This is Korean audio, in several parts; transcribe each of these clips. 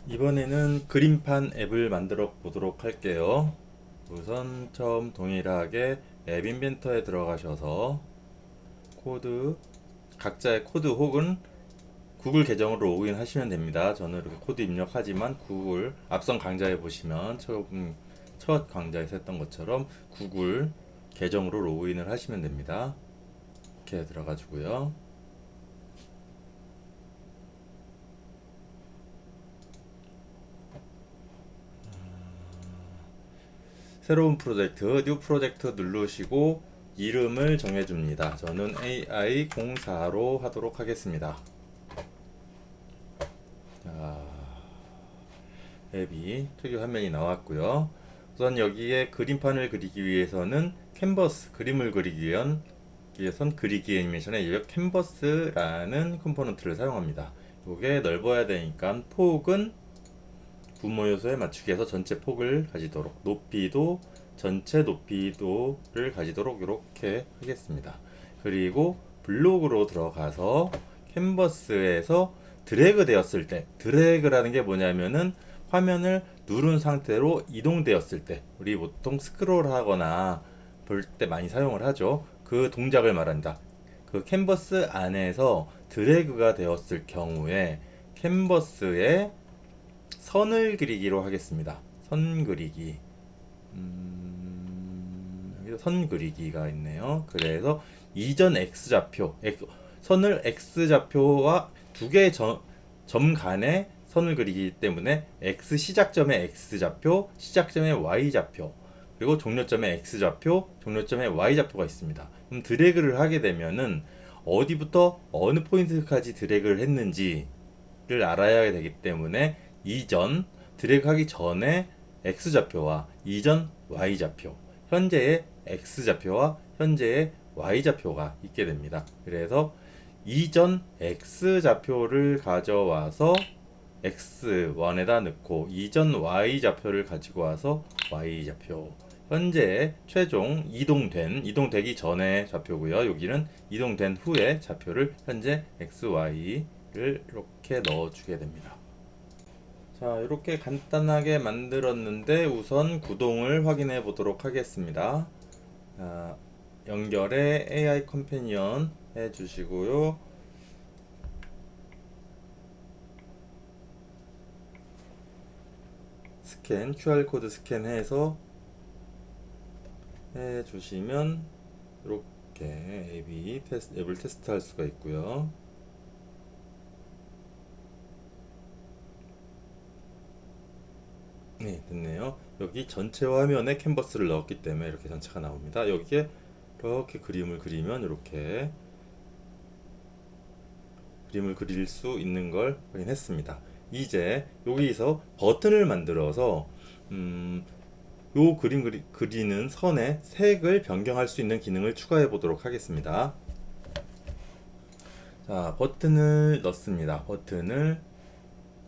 이번에는 그림판 앱을 만들어 보도록 할게요. 우선 처음 동일하게 앱 인벤터에 들어가셔서 코드, 각자의 코드 혹은 구글 계정으로 로그인 하시면 됩니다. 저는 이렇게 코드 입력하지만 구글 앞선 강좌에 보시면 첫 강좌에서 했던 것처럼 구글 계정으로 로그인을 하시면 됩니다. 이렇게 들어가지고요. 새로운 프로젝트, 뉴 프로젝트 누르시고 이름을 정해줍니다. 저는 AI04로 하도록 하겠습니다. 자, 앱이 특유 화면이 나왔고요. 우선 여기에 그림판을 그리기 위해서는 캔버스, 그림을 그리기 위해선 그리기 애니메이션의 이 캔버스라는 컴포넌트를 사용합니다. 이게 넓어야 되니까 폭은 분모 요소에 맞추기 해서 전체 폭을 가지도록, 높이도 전체 높이도를 가지도록 이렇게 하겠습니다. 그리고 블록으로 들어가서 캔버스에서 드래그 되었을 때, 드래그라는 게 뭐냐면은 화면을 누른 상태로 이동되었을 때, 우리 보통 스크롤 하거나 볼 때 많이 사용을 하죠. 그 동작을 말한다. 그 캔버스 안에서 드래그가 되었을 경우에 캔버스에 선을 그리기로 하겠습니다. 선 그리기. 여기서 선 그리기가 있네요. 그래서 이전 x좌표, 선을 x좌표와 두 개의 점 간에 선을 그리기 때문에 x 시작점의 x좌표, 시작점의 y좌표, 그리고 종료점의 x좌표, 종료점의 y좌표가 있습니다. 그럼 드래그를 하게 되면은 어디부터 어느 포인트까지 드래그를 했는지를 알아야 되기 때문에 이전 드래그하기 전에 x좌표와 이전 y좌표, 현재의 x좌표와 현재의 y좌표가 있게 됩니다. 그래서 이전 x좌표를 가져와서 x1에다 넣고 이전 y좌표를 가지고 와서 y좌표, 현재 최종 이동되기 전에 좌표고요. 여기는 이동된 후에 좌표를 현재 x, y를 이렇게 넣어주게 됩니다. 자, 이렇게 간단하게 만들었는데 우선 구동을 확인해 보도록 하겠습니다. 자, 연결에 AI 컴패니언 해주시고요. 스캔, QR코드 스캔해서 해주시면 이렇게 앱을 테스트할 수가 있고요. 네, 됐네요. 여기 전체 화면에 캔버스를 넣었기 때문에 이렇게 전체가 나옵니다. 여기에 이렇게 그림을 그리면 이렇게 그림을 그릴 수 있는 걸 확인했습니다. 이제 여기서 버튼을 만들어서 요 그리는 선의 색을 변경할 수 있는 기능을 추가해 보도록 하겠습니다. 자, 버튼을 넣습니다. 버튼을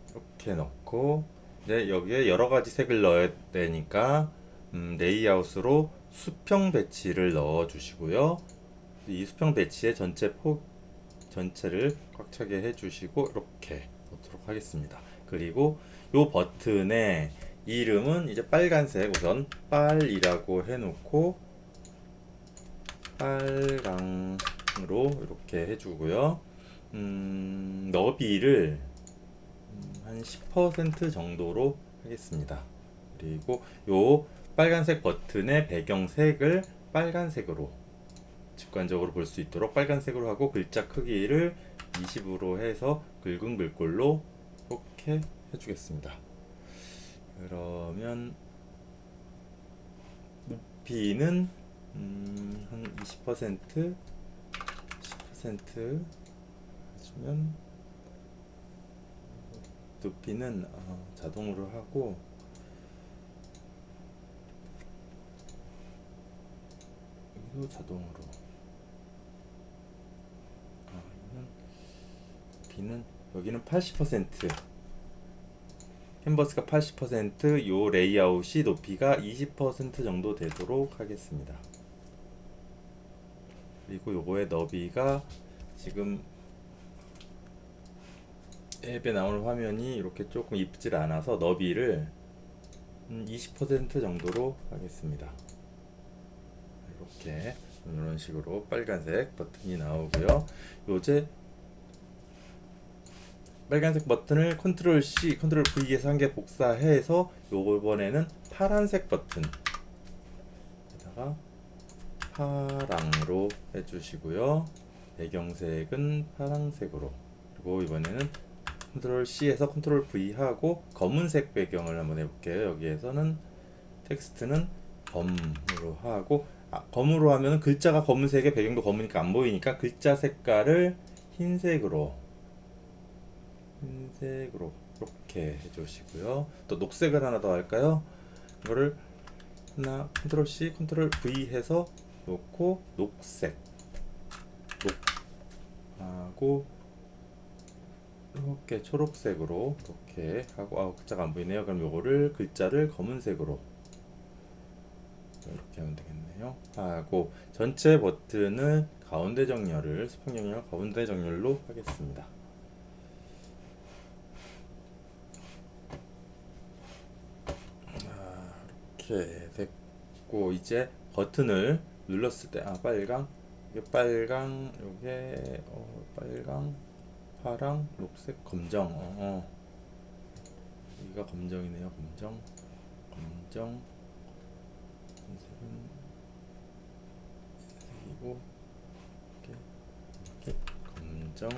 이렇게 넣고 이제 여기에 여러 가지 색을 넣어야 되니까 레이아웃으로 수평 배치를 넣어 주시고요. 이 수평 배치의 전체를 꽉 차게 해주시고 이렇게 넣도록 하겠습니다. 그리고 이 버튼의 이름은 이제 빨간색, 우선 빨이라고 해놓고 빨강으로 이렇게 해주고요. 너비를 한 10% 정도로 하겠습니다. 그리고 이 빨간색 버튼의 배경색을 빨간색으로 직관적으로 볼 수 있도록 빨간색으로 하고 글자 크기를 20으로 해서 굵은 글꼴로 이렇게 해주겠습니다. 그러면 높이는 한 20% 10% 해주면 높이는 자동으로 하고 여기도 자동으로 높이는 여기는 80% 캔버스가 80% 요 레이아웃이 높이가 20% 정도 되도록 하겠습니다. 그리고 요거의 너비가 지금 앱에 나오는 화면이 이렇게 조금 이쁘질 않아서 너비를 20% 정도로 하겠습니다. 이렇게 이런 식으로 빨간색 버튼이 나오고요. 요제 빨간색 버튼을 컨트롤 C, 컨트롤 V에서 한 개 복사해서 요번에는 파란색 버튼에다가 파랑으로 해주시고요. 배경색은 파랑색으로, 그리고 이번에는 컨트롤 C에서 컨트롤 V 하고 검은색 배경을 한번 해볼게요. 여기에서는 텍스트는 검으로 하고, 검으로 하면 글자가 검은색에 배경도 검으니까 안 보이니까 글자 색깔을 흰색으로 이렇게 해주시고요. 또 녹색을 하나 더 할까요? 이거를 하나 컨트롤 C 컨트롤 V 해서 놓고 녹색 하고 이렇게 초록색으로 이렇게 하고, 글자가 안 보이네요. 그럼 요거를 글자를 검은색으로 이렇게 하면 되겠네요. 하고 전체 버튼을 가운데 정렬을 수평 정렬 가운데 정렬로 하겠습니다. 이렇게 됐고, 이제 버튼을 눌렀을 때 빨강, 이게 빨강, 요게 빨강, 파랑, 녹색, 검정. 여기가 검정이네요. 검정, 색은 색이고, 이렇게 검정,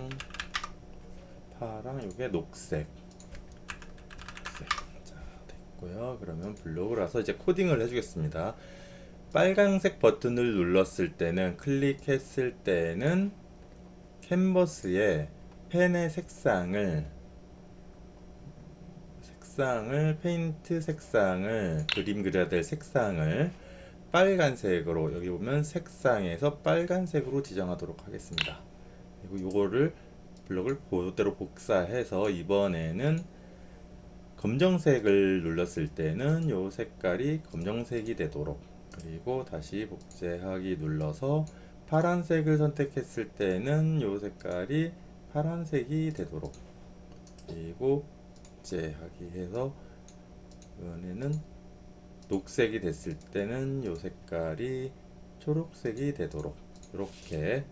파랑, 요게 녹색. 자, 됐고요. 그러면 블록을 와서 이제 코딩을 해주겠습니다. 빨간색 버튼을 눌렀을 때는, 클릭했을 때는 캔버스에 펜의 색상을 페인트 색상을, 그림 그려야 될 색상을 빨간색으로, 여기 보면 색상에서 빨간색으로 지정하도록 하겠습니다. 그리고 요거를 블록을 그대로 복사해서 이번에는 검정색을 눌렀을 때는 요 색깔이 검정색이 되도록, 그리고 다시 복제하기 눌러서 파란색을 선택했을 때는 요 색깔이 파란색이 되도록, 그리고 복제하기 해서 이번에는 녹색이 됐을 때는 요 색깔이 초록색이 되도록, 이렇게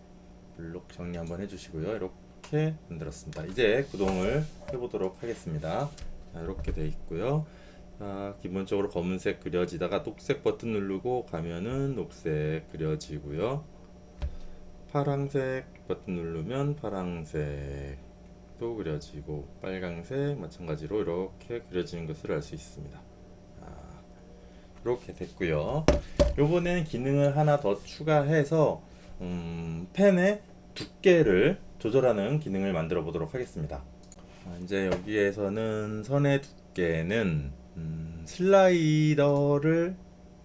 블록 정리 한번 해주시고요. 이렇게 만들었습니다. 이제 구동을 해보도록 하겠습니다. 자, 이렇게 돼 있고요. 자, 기본적으로 검은색 그려지다가 녹색 버튼 누르고 가면은 녹색 그려지고요. 파랑색 버튼 누르면 파랑색도 그려지고, 빨강색 마찬가지로 이렇게 그려지는 것을 알 수 있습니다. 이렇게 됐고요. 요번에는 기능을 하나 더 추가해서 펜의 두께를 조절하는 기능을 만들어 보도록 하겠습니다. 이제 여기에서는 선의 두께는 슬라이더를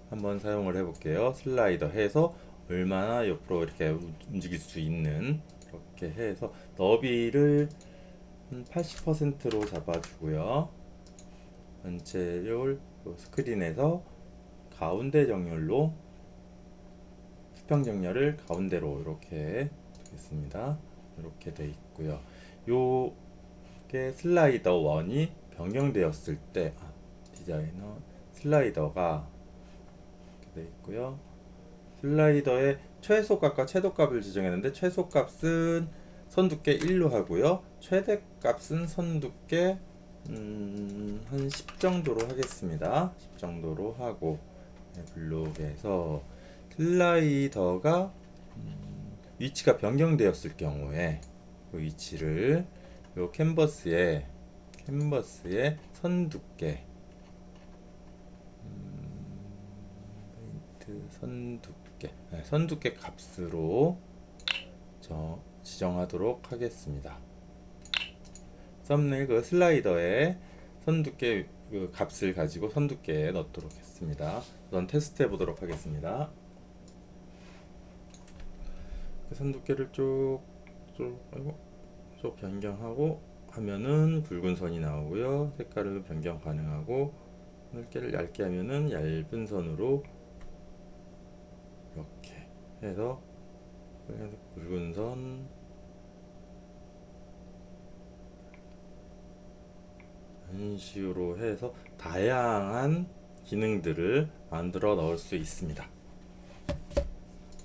한번 사용을 해 볼게요. 슬라이더 해서 얼마나 옆으로 이렇게 움직일 수 있는, 이렇게 해서 너비를 80%로 잡아주고요. 전체를 스크린에서 가운데 정렬로, 수평 정렬을 가운데로 이렇게 두겠습니다. 이렇게 돼 있고요. 요게 슬라이더 1이 변경되었을 때, 디자이너 슬라이더가 이렇게 돼 있고요. 슬라이더의 최소값과 최도값을 지정했는데, 최소값은 선두께 1로 하고요. 최대값은 선두께 한 10 정도로 하겠습니다. 10 정도로 하고, 블록에서 슬라이더가 위치가 변경되었을 경우에 그 위치를 요 캔버스에 선두께, 선두께 값으로 지정하도록 하겠습니다. 썸네일 그 슬라이더의 선두께 그 값을 가지고 선두께에 넣도록 했습니다. 우선 테스트 해보도록 하겠습니다. 그 선두께를 쭉 변경하고 하면은 굵은 선이 나오고요. 색깔을 변경 가능하고, 넓게를 얇게 하면은 얇은 선으로 이렇게 해서 굵은 선, 이런 식으로 해서 다양한 기능들을 만들어 넣을 수 있습니다.